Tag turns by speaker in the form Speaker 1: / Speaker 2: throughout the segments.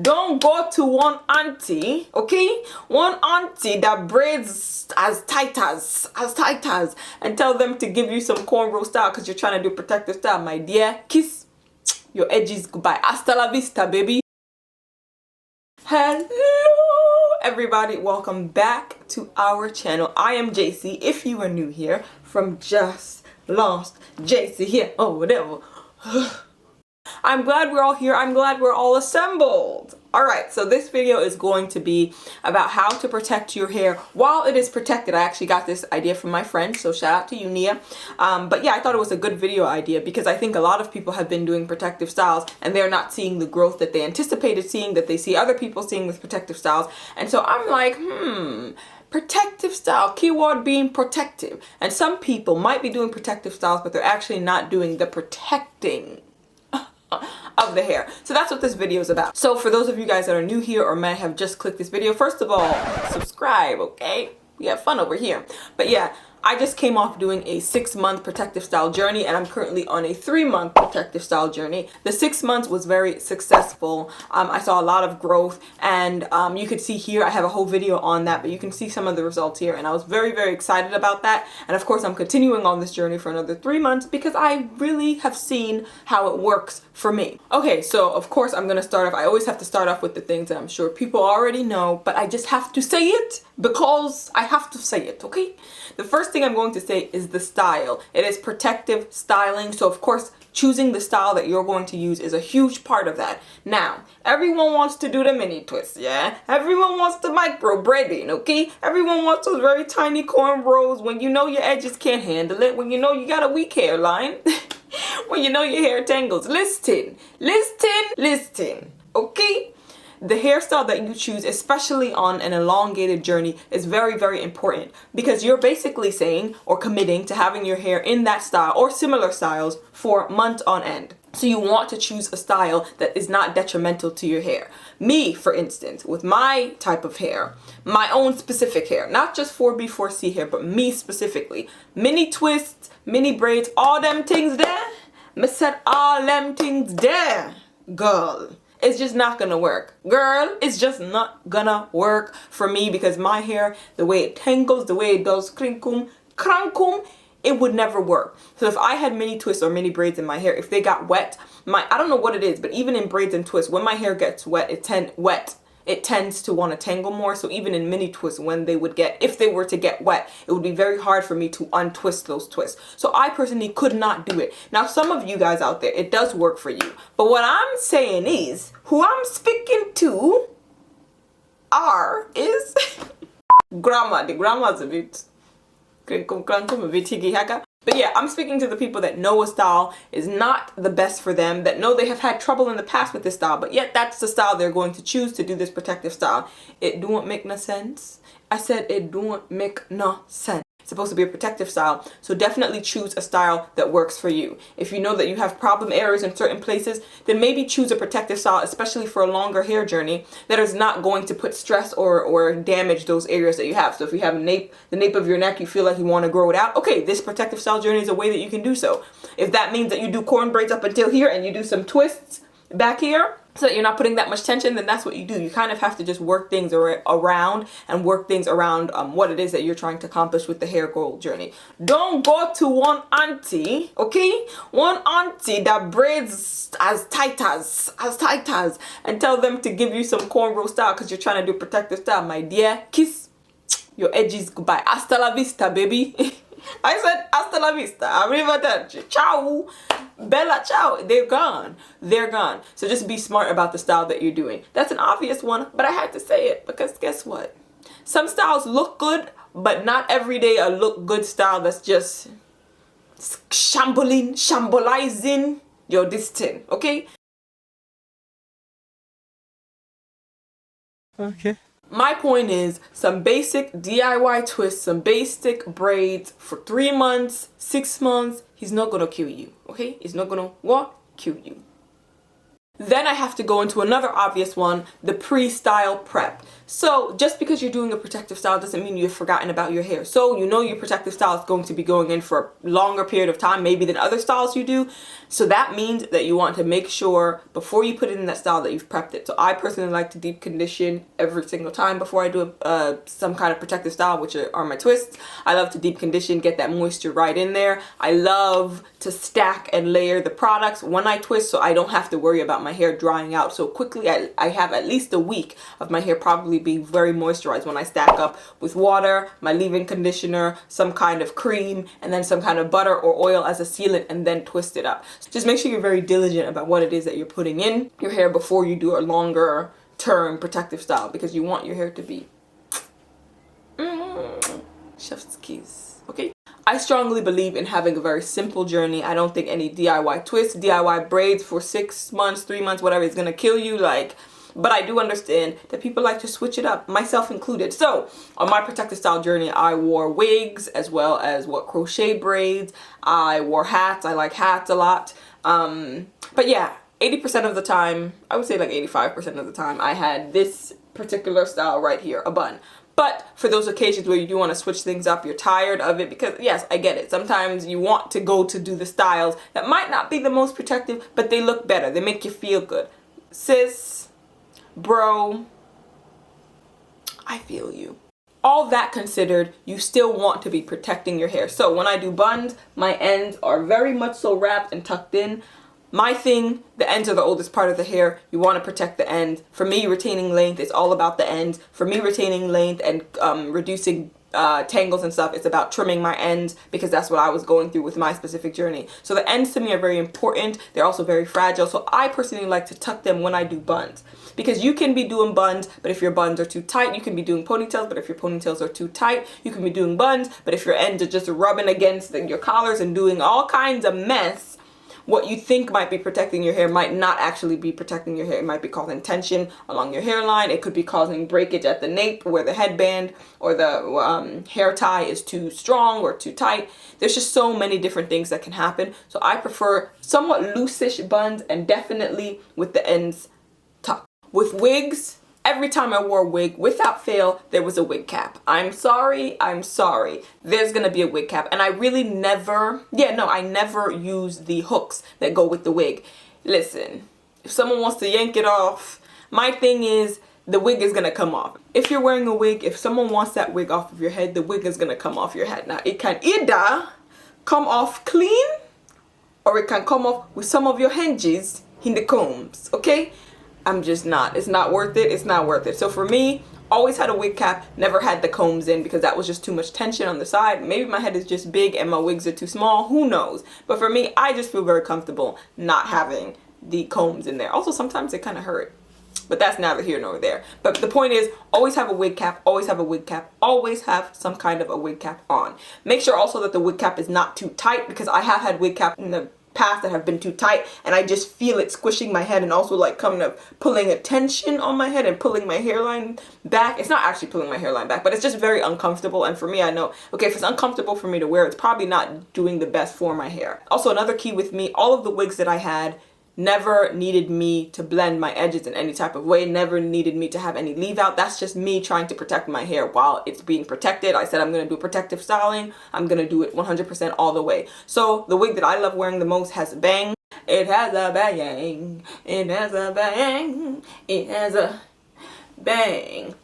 Speaker 1: Don't go to one auntie, okay? One auntie that braids as tight as, and tell them to give you some cornrow style because you're trying to do protective style, my dear. Kiss your edges goodbye. Hasta la vista, baby. Hello, everybody. Welcome back to our channel. I am JC. If you are new here, from Just Lost JC here, oh, whatever. I'm glad we're all here. I'm glad we're all assembled. Alright, so this video is going to be about how to protect your hair while it is protected. I actually got this idea from my friend, so shout out to you, Nia. But yeah, I thought it was a good video idea because I think a lot of people have been doing protective styles and they're not seeing the growth that they anticipated seeing, that they see other people seeing with protective styles. And so I'm like, protective style, keyword being protective. And some people might be doing protective styles, but they're actually not doing the protecting of the hair. So that's what this video is about. So for those of you guys that are new here or might have just clicked this video, first of all, subscribe, okay? We have fun over here. But yeah, I just came off doing a 6-month protective style journey and I'm currently on a 3-month protective style journey. The 6 months was very successful. I saw a lot of growth and you could see here, I have a whole video on that, but you can see some of the results here and I was very, very excited about that. And of course, I'm continuing on this journey for another 3 months because I really have seen how it works for me. Okay, so of course I'm gonna start off, I always have to start off with the things that I'm sure people already know, but I just have to say it because I have to say it, okay? The first thing I'm going to say is the style. It is protective styling, so of course choosing the style that you're going to use is a huge part of that. Now, everyone wants to do the mini twist, yeah? Everyone wants the micro braiding, okay? Everyone wants those very tiny cornrows when you know your edges can't handle it, when you know you got a weak hairline, when you know your hair tangles. Listen, okay? The hairstyle that you choose, especially on an elongated journey, is very, very important because you're basically saying or committing to having your hair in that style or similar styles for months on end. So you want to choose a style that is not detrimental to your hair. Me, for instance, with my type of hair, my own specific hair, not just 4B, 4C hair, but me specifically, mini twists, mini braids, all them things there, me said all them things there, girl. It's just not gonna work. Girl, it's just not gonna work for me because my hair, the way it tangles, the way it does krinkum, krankum, it would never work. So if I had mini twists or mini braids in my hair, if they got wet, I don't know what it is, but even in braids and twists, when my hair gets wet, it tends to want to tangle more. So even in mini twists, if they were to get wet, it would be very hard for me to untwist those twists. So I personally could not do it. Now, some of you guys out there, it does work for you. But what I'm saying is, who I'm speaking to is grandma. The grandma's a bit higgy. But yeah, I'm speaking to the people that know a style is not the best for them, that know they have had trouble in the past with this style, but yet that's the style they're going to choose to do this protective style. It don't make no sense. I said it don't make no sense. It's supposed to be a protective style, so definitely choose a style that works for you. If you know that you have problem areas in certain places, then maybe choose a protective style, especially for a longer hair journey, that is not going to put stress or damage those areas that you have. So if you have the nape of your neck, you feel like you want to grow it out, okay, this protective style journey is a way that you can do so. If that means that you do corn braids up until here and you do some twists back here, so that you're not putting that much tension, then that's what you do. You kind of have to just work things around what it is that you're trying to accomplish with the hair goal journey. Don't go to one auntie, okay? One auntie that braids as tight as, and tell them to give you some cornrow style because you're trying to do protective style, my dear. Kiss your edges goodbye. Hasta la vista, baby. I said hasta la vista, arrivederci, ciao, bella ciao. They're gone. They're gone. So just be smart about the style that you're doing. That's an obvious one, but I had to say it because guess what? Some styles look good, but not every day a look good style that's just shambolizing your distance, okay? Okay. My point is some basic DIY twists, some basic braids for 3 months, 6 months. He's not gonna kill you, okay? He's not gonna what? Kill you. Then I have to go into another obvious one, the pre-style prep. So just because you're doing a protective style doesn't mean you've forgotten about your hair. So you know your protective style is going to be going in for a longer period of time maybe than other styles you do. So that means that you want to make sure before you put it in that style that you've prepped it. So I personally like to deep condition every single time before I do some kind of protective style, which are my twists. I love to deep condition, get that moisture right in there. I love to stack and layer the products when I twist so I don't have to worry about my hair drying out so quickly. I have at least a week of my hair probably being very moisturized when I stack up with water, my leave-in conditioner, some kind of cream, and then some kind of butter or oil as a sealant, and then twist it up. So just make sure you're very diligent about what it is that you're putting in your hair before you do a longer term protective style, because you want your hair to be chef's kiss, okay? I strongly believe in having a very simple journey. I don't think any DIY twists, DIY braids for 6 months, 3 months, whatever is gonna kill you. But I do understand that people like to switch it up, myself included. So on my protective style journey, I wore wigs as well as crochet braids. I wore hats. I like hats a lot. But yeah, 80% of the time, I would say like 85% of the time, I had this particular style right here, a bun. But for those occasions where you do want to switch things up, you're tired of it, because yes, I get it. Sometimes you want to go to do the styles that might not be the most protective, but they look better. They make you feel good. Sis, bro, I feel you. All that considered, you still want to be protecting your hair. So when I do buns, my ends are very much so wrapped and tucked in. My thing, the ends are the oldest part of the hair. You want to protect the ends. For me, retaining length is all about the ends. For me, retaining length and reducing tangles and stuff, it's about trimming my ends, because that's what I was going through with my specific journey. So the ends to me are very important. They're also very fragile. So I personally like to tuck them when I do buns, because you can be doing buns, but if your buns are too tight, you can be doing ponytails, but if your ponytails are too tight, you can be doing buns, but if your ends are just rubbing against your collars and doing all kinds of mess, what you think might be protecting your hair might not actually be protecting your hair. It might be causing tension along your hairline. It could be causing breakage at the nape where the headband or the hair tie is too strong or too tight. There's just so many different things that can happen. So I prefer somewhat loose-ish buns, and definitely with the ends tucked. With wigs, every time I wore a wig, without fail, there was a wig cap. I'm sorry. There's gonna be a wig cap. And I really never, I never use the hooks that go with the wig. Listen, if someone wants to yank it off, my thing is, the wig is gonna come off. If you're wearing a wig, if someone wants that wig off of your head, the wig is gonna come off your head. Now, it can either come off clean, or it can come off with some of your hinges in the combs, okay? It's not worth it. It's not worth it. So for me, always had a wig cap, never had the combs in, because that was just too much tension on the side. Maybe my head is just big and my wigs are too small, who knows? But for me, I just feel very comfortable not having the combs in there. Also, sometimes they kind of hurt, but that's neither here nor there. But the point is, always have a wig cap, always have a wig cap, always have some kind of a wig cap on. Make sure also that the wig cap is not too tight, because I have had wig cap in the past that have been too tight, and I just feel it squishing my head and also like kind of pulling a tension on my head and pulling my hairline back. It's not actually pulling my hairline back, but it's just very uncomfortable. And for me, I know, okay, if it's uncomfortable for me to wear, it's probably not doing the best for my hair. Also, another key with me, all of the wigs that I had never needed me to blend my edges in any type of way, never needed me to have any leave out. That's just me trying to protect my hair while it's being protected. I said I'm going to do protective styling. I'm going to do it 100% all the way. So the wig that I love wearing the most has a bang. It has a bang. It has a bang. It has a bang.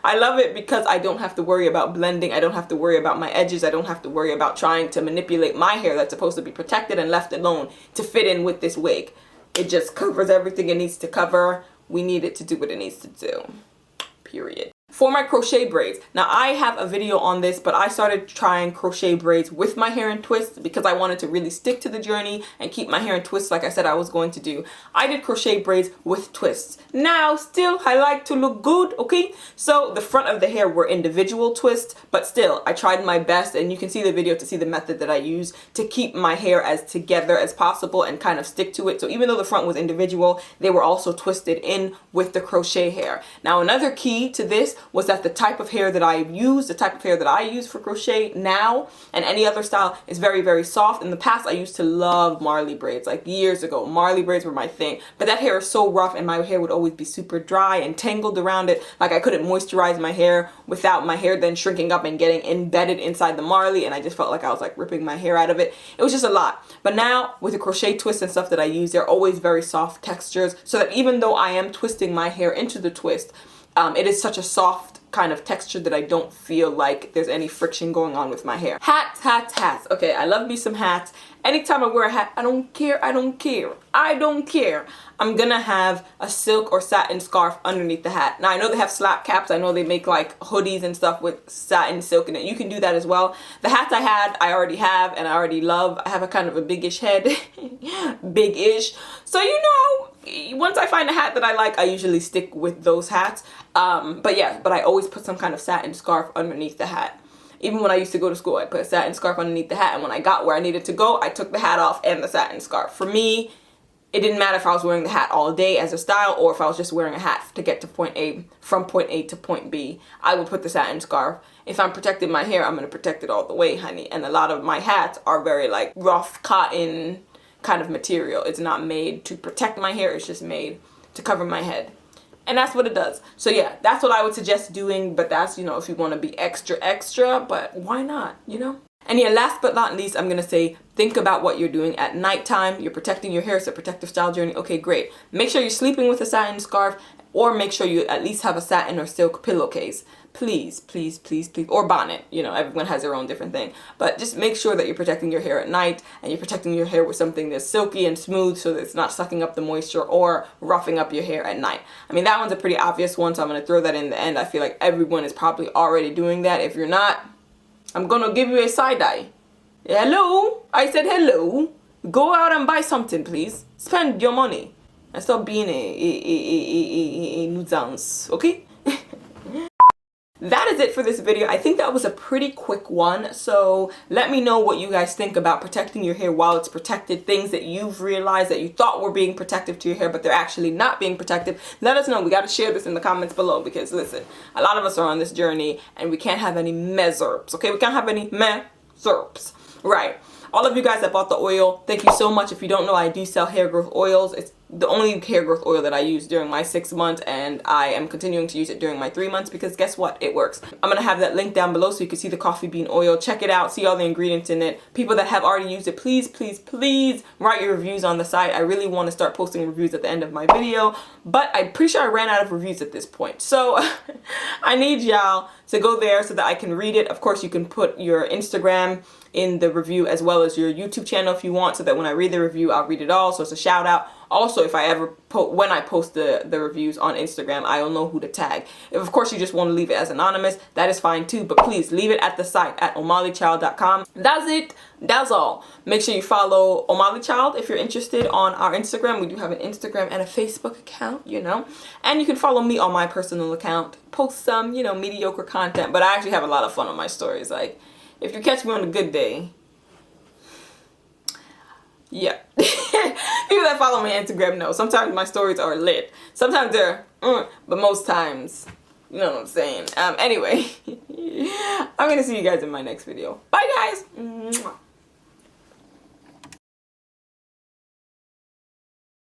Speaker 1: I love it because I don't have to worry about blending. I don't have to worry about my edges. I don't have to worry about trying to manipulate my hair that's supposed to be protected and left alone to fit in with this wig. It just covers everything it needs to cover. We need it to do what it needs to do. Period. For my crochet braids, now I have a video on this, but I started trying crochet braids with my hair in twists because I wanted to really stick to the journey and keep my hair in twists like I said I was going to do. I did crochet braids with twists. Now, still, I like to look good, okay? So the front of the hair were individual twists, but still, I tried my best, and you can see the video to see the method that I use to keep my hair as together as possible and kind of stick to it. So even though the front was individual, they were also twisted in with the crochet hair. Now, another key to this was that the type of hair that I use for crochet now and any other style is very, very soft. In the past, I used to love Marley braids. Like years ago, Marley braids were my thing. But that hair is so rough and my hair would always be super dry and tangled around it. Like I couldn't moisturize my hair without my hair then shrinking up and getting embedded inside the Marley, and I just felt like I was like ripping my hair out of it. It was just a lot. But now with the crochet twists and stuff that I use, they're always very soft textures, so that even though I am twisting my hair into the twist, it is such a soft kind of texture that I don't feel like there's any friction going on with my hair. Hats, hats, hats. Okay, I love me some hats. Anytime I wear a hat, I don't care, I don't care, I don't care. I'm gonna have a silk or satin scarf underneath the hat. Now I know they have slap caps. I know they make like hoodies and stuff with satin silk in it. You can do that as well. The hats I already have and I already love. I have a kind of a big-ish head, big-ish. So you know, once I find a hat that I like, I usually stick with those hats. But I always put some kind of satin scarf underneath the hat. Even when I used to go to school, I put a satin scarf underneath the hat, and when I got where I needed to go, I took the hat off and the satin scarf. For me, it didn't matter if I was wearing the hat all day as a style or if I was just wearing a hat to get to point A, from point A to point B. I would put the satin scarf. If I'm protecting my hair, I'm going to protect it all the way, honey. And a lot of my hats are very like rough cotton kind of material. It's not made to protect my hair, it's just made to cover my head. And that's what it does. So yeah, that's what I would suggest doing, but that's, you know, if you want to be extra, extra, but why not, you know? And yeah, last but not least, I'm going to say, think about what you're doing at nighttime. You're protecting your hair. It's a protective style journey. Okay, great. Make sure you're sleeping with a satin scarf, or make sure you at least have a satin or silk pillowcase. Please, please, please, please. Or bonnet. You know, everyone has their own different thing. But just make sure that you're protecting your hair at night, and you're protecting your hair with something that's silky and smooth so that it's not sucking up the moisture or roughing up your hair at night. I mean, that one's a pretty obvious one, so I'm going to throw that in the end. I feel like everyone is probably already doing that. If you're not, I'm going to give you a side eye. Hello? I said hello. Go out and buy something, please. Spend your money. And stop being a nuisance, okay? That is it for this video. I think that was a pretty quick one. So let me know what you guys think about protecting your hair while it's protected. Things that you've realized that you thought were being protective to your hair, but they're actually not being protective. Let us know. We got to share this in the comments below, because listen, a lot of us are on this journey and we can't have any meserps, okay? We can't have any meserps, right? All of you guys that bought the oil, thank you so much. If you don't know, I do sell hair growth oils. It's the only hair growth oil that I use during my 6 months, and I am continuing to use it during my 3 months because guess what? It works. I'm going to have that link down below so you can see the coffee bean oil. Check it out. See all the ingredients in it. People that have already used it, please, please, please write your reviews on the site. I really want to start posting reviews at the end of my video, but I'm pretty sure I ran out of reviews at this point. So I need y'all to go there so that I can read it. Of course, you can put your Instagram in the review as well as your YouTube channel if you want, so that when I read the review, I'll read it all. So it's a shout out. Also, if I ever when I post the reviews on Instagram, I'll know who to tag. If of course you just want to leave it as anonymous, that is fine too, but please leave it at the site at omalichild.com. That's it. That's all. Make sure you follow OMALICHILD if you're interested on our Instagram. We do have an Instagram and a Facebook account, you know. And you can follow me on my personal account. Post some, you know, mediocre content, but I actually have a lot of fun on my stories. Like, if you catch me on a good day, yeah. People that follow me on Instagram know. Sometimes my stories are lit. Sometimes they're, but most times, you know what I'm saying. Anyway, I'm going to see you guys in my next video. Bye, guys. Mwah.